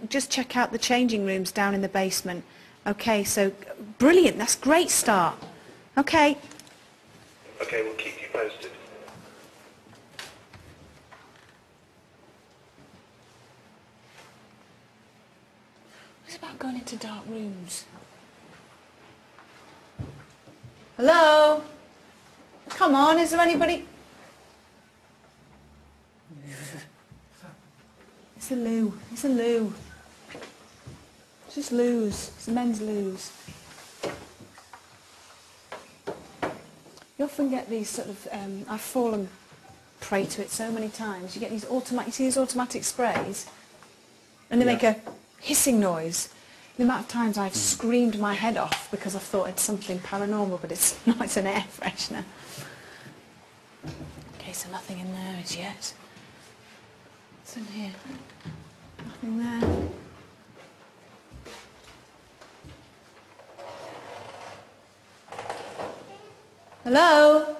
Just check out the changing rooms down in the basement. Okay, so brilliant, that's a great start. Okay. Okay, we'll keep you posted. What's about going into dark rooms? Hello? Come on, is there anybody? It's a loo. It's a loo. It's just loos. It's men's loos. You often get these sort of, I've fallen prey to it so many times. You get these automatic, you see these automatic sprays? And they make a hissing noise. The amount of times I've screamed my head off because I thought it's something paranormal, but it's not, it's an air freshener. Okay, so nothing in there as yet. What's in here? Nothing there. Hello?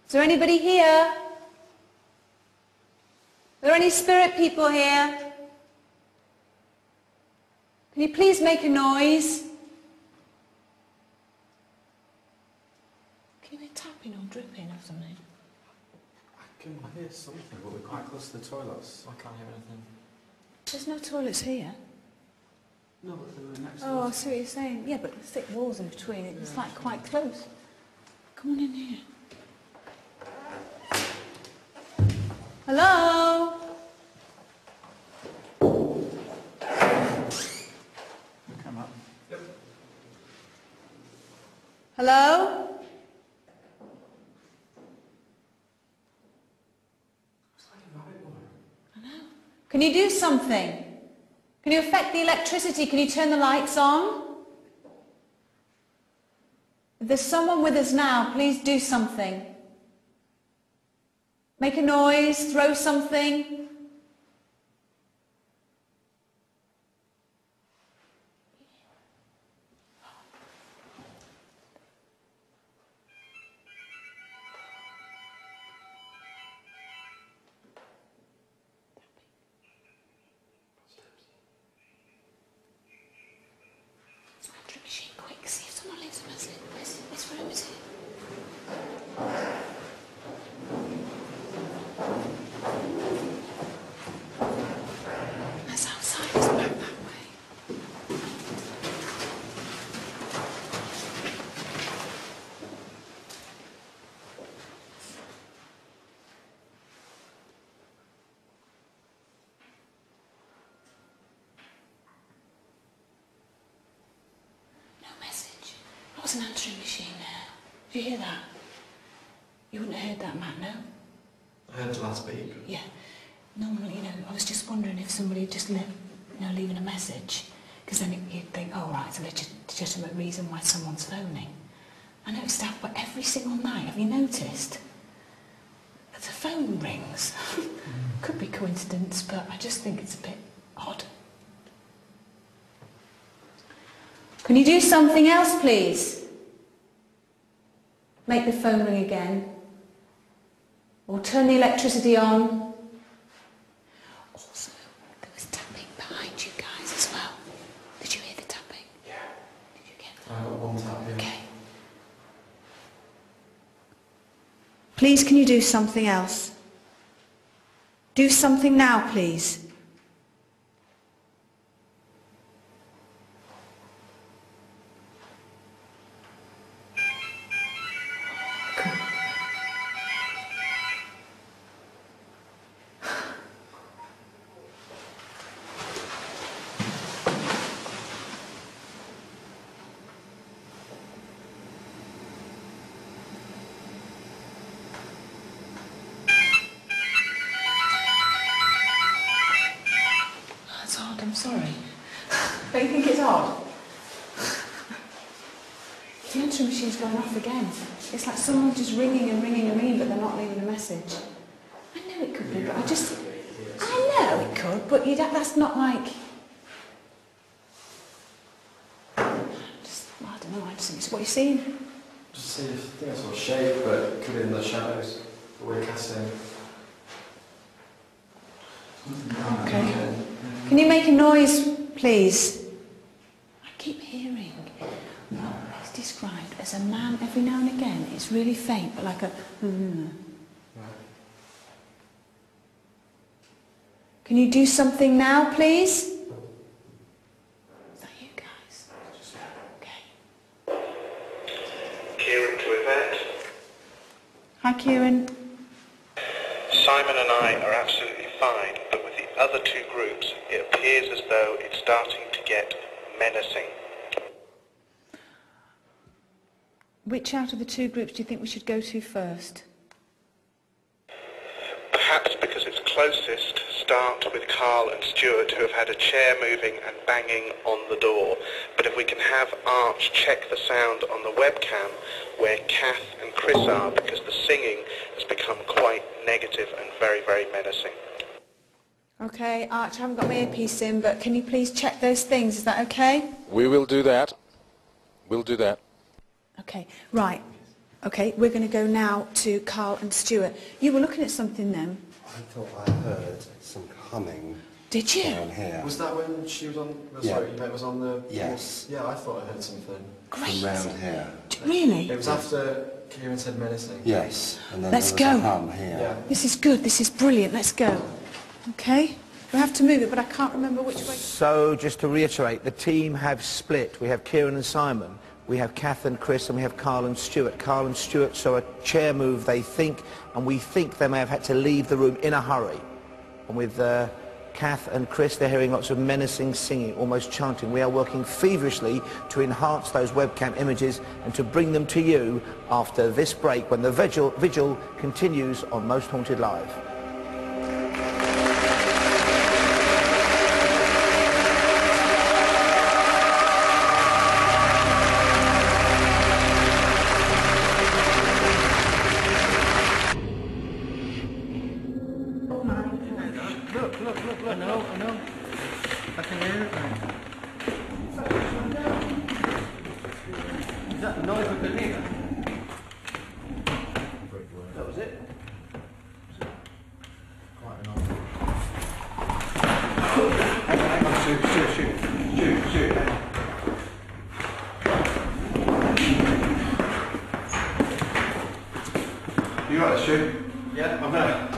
Is there anybody here? Are there any spirit people here? Can you please make a noise? Can you hear tapping or dripping or something? I can hear something, but we're quite close to the toilets, so I can't hear anything. There's no toilets here. No, but they were next to Oh, I us. see what you're saying. Yeah, but the thick walls in between, it's like quite close. Come on in here. Hello? Come up. Yep. Hello? It's like a rabbit warren. I know. Can you do something? Can you affect the electricity? Can you turn the lights on? If there's someone with us now, please do something. Make a noise, throw something. Answering machine, quick, see if someone leaves a message. This room is it? That's outside, it's back that way. No message. That was an answering machine there. Did you hear that? You wouldn't have heard that, Matt, no? I heard the last beep. Yeah. Normally, I was just wondering if somebody had just leaving a message, because then you'd think, oh right, it's a legitimate reason why someone's phoning. I noticed that, but every single night, have you noticed? The phone rings. Could be coincidence, but I just think it's a bit odd. Can you do something else, please? Make the phone ring again. Or turn the electricity on. Also, there was tapping behind you guys as well. Did you hear the tapping? Yeah. Did you get that? I got one tap, yeah. Okay. Please, can you do something else? Do something now, please. That's odd, I'm sorry. Don't you think it's odd? The answering machine's going off again. It's like someone's just ringing and ringing and ringing, but they're not leaving a message. I know it could be, but I know it could, but that's not like... I don't know, I just think it's what you're seeing. Just see if I think I saw a shape, but it could be in the shadows that we're casting. Okay. Can you make a noise, please? I keep hearing what is described as a man every now and again. It's really faint, but like a... Can you do something now, please? Is that you guys? Okay. Kieran to Yvette. Hi, Kieran. Simon and I are absolutely fine, but with the other two groups, it appears as though it's starting to get menacing. Which out of the two groups do you think we should go to first? Perhaps because it's closest, start with Carl and Stuart, who have had a chair moving and banging on the door. But if we can have Arch check the sound on the webcam where Kath and Chris are, because the singing has become quite negative and very, very menacing. Okay, Arch, I haven't got my earpiece in, but can you please check those things? Is that okay? We will do that. We'll do that. Okay, right. Okay, we're going to go now to Carl and Stuart. You were looking at something then. I thought I heard some humming. Did you? Down here. Was that when she was on... Yeah. Sorry, you was on the... Yes. Yeah, I thought I heard something. Great. From round here. Really? It was after Kieran said menacing. Yes. And then Let's there was go. a hum here. Yeah. This is good. This is brilliant. Let's go. Okay? We have to move it, but I can't remember which way. So, just to reiterate, the team have split. We have Kieran and Simon, we have Kath and Chris, and we have Carl and Stuart. Carl and Stuart saw a chair move, they think, and we think they may have had to leave the room in a hurry. And with Kath and Chris, they're hearing lots of menacing singing, almost chanting. We are working feverishly to enhance those webcam images and to bring them to you after this break, when the vigil continues on Most Haunted Live. You got it, Stu? Yeah, I'm there.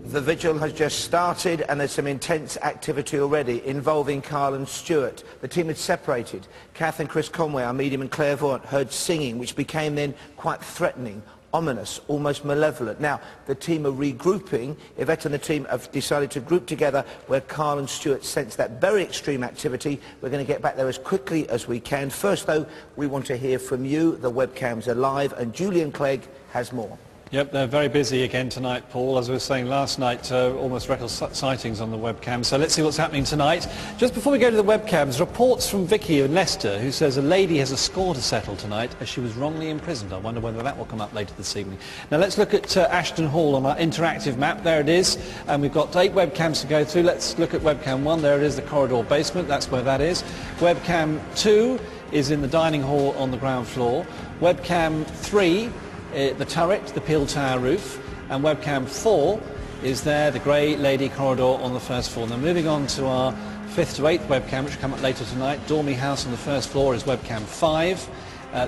The vigil has just started and there's some intense activity already involving Carl and Stuart. The team had separated. Kath and Chris Conway, our medium and clairvoyant, heard singing, which became then quite threatening, ominous, almost malevolent. Now, the team are regrouping. Yvette and the team have decided to group together where Carl and Stuart sense that very extreme activity. We're going to get back there as quickly as we can. First, though, we want to hear from you. The webcams are live, and Julian Clegg has more. Yep, they're very busy again tonight, Paul. As we were saying last night, almost record sightings on the webcam. So let's see what's happening tonight. Just before we go to the webcams, reports from Vicky in Leicester, who says a lady has a score to settle tonight as she was wrongly imprisoned. I wonder whether that will come up later this evening. Now let's look at Ashton Hall on our interactive map. There it is. And we've got 8 webcams to go through. Let's look at webcam 1. There it is, the corridor basement. That's where that is. Webcam 2 is in the dining hall on the ground floor. Webcam 3, the turret, the Peel Tower roof, and webcam 4 is there, the Grey Lady corridor on the first floor. Now moving on to our 5th to 8th webcam, which will come up later tonight. Dormy House on the first floor is webcam 5.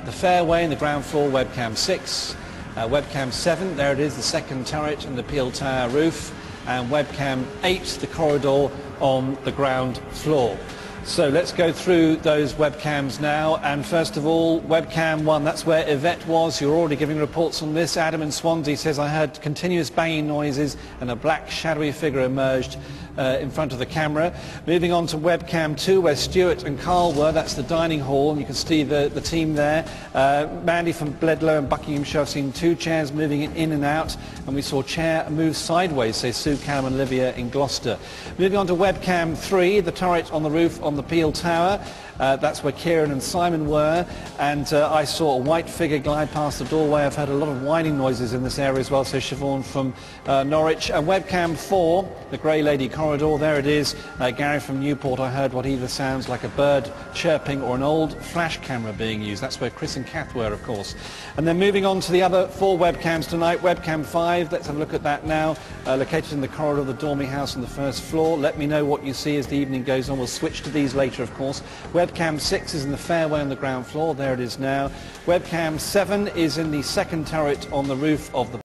The Fairway in the ground floor, webcam 6. Webcam 7, there it is, the second turret and the Peel Tower roof. And webcam 8, the corridor on the ground floor. So let's go through those webcams now, and first of all, webcam 1, that's where Yvette was. You're already giving reports on this. Adam in Swansea says, I heard continuous banging noises and a black shadowy figure emerged in front of the camera. Moving on to webcam 2, where Stuart and Carl were, that's the dining hall, and you can see the team there. Mandy from Bledlow and Buckinghamshire have seen 2 chairs moving in and out, and we saw chair move sideways, say Sue Callum and Olivia in Gloucester. Moving on to webcam 3, the turret on the roof on the Peel Tower. That's where Kieran and Simon were, and I saw a white figure glide past the doorway. I've heard a lot of whining noises in this area as well, so Siobhan from Norwich. And webcam 4, the Grey Lady corridor corridor. There it is. Gary from Newport, I heard what either sounds like a bird chirping or an old flash camera being used. That's where Chris and Kath were, of course. And then moving on to the other 4 webcams tonight. Webcam 5, let's have a look at that now. Located in the corridor of the Dormy House on the 1st floor. Let me know what you see as the evening goes on. We'll switch to these later, of course. Webcam 6 is in the fairway on the ground floor. There it is now. Webcam 7 is in the 2nd turret on the roof of the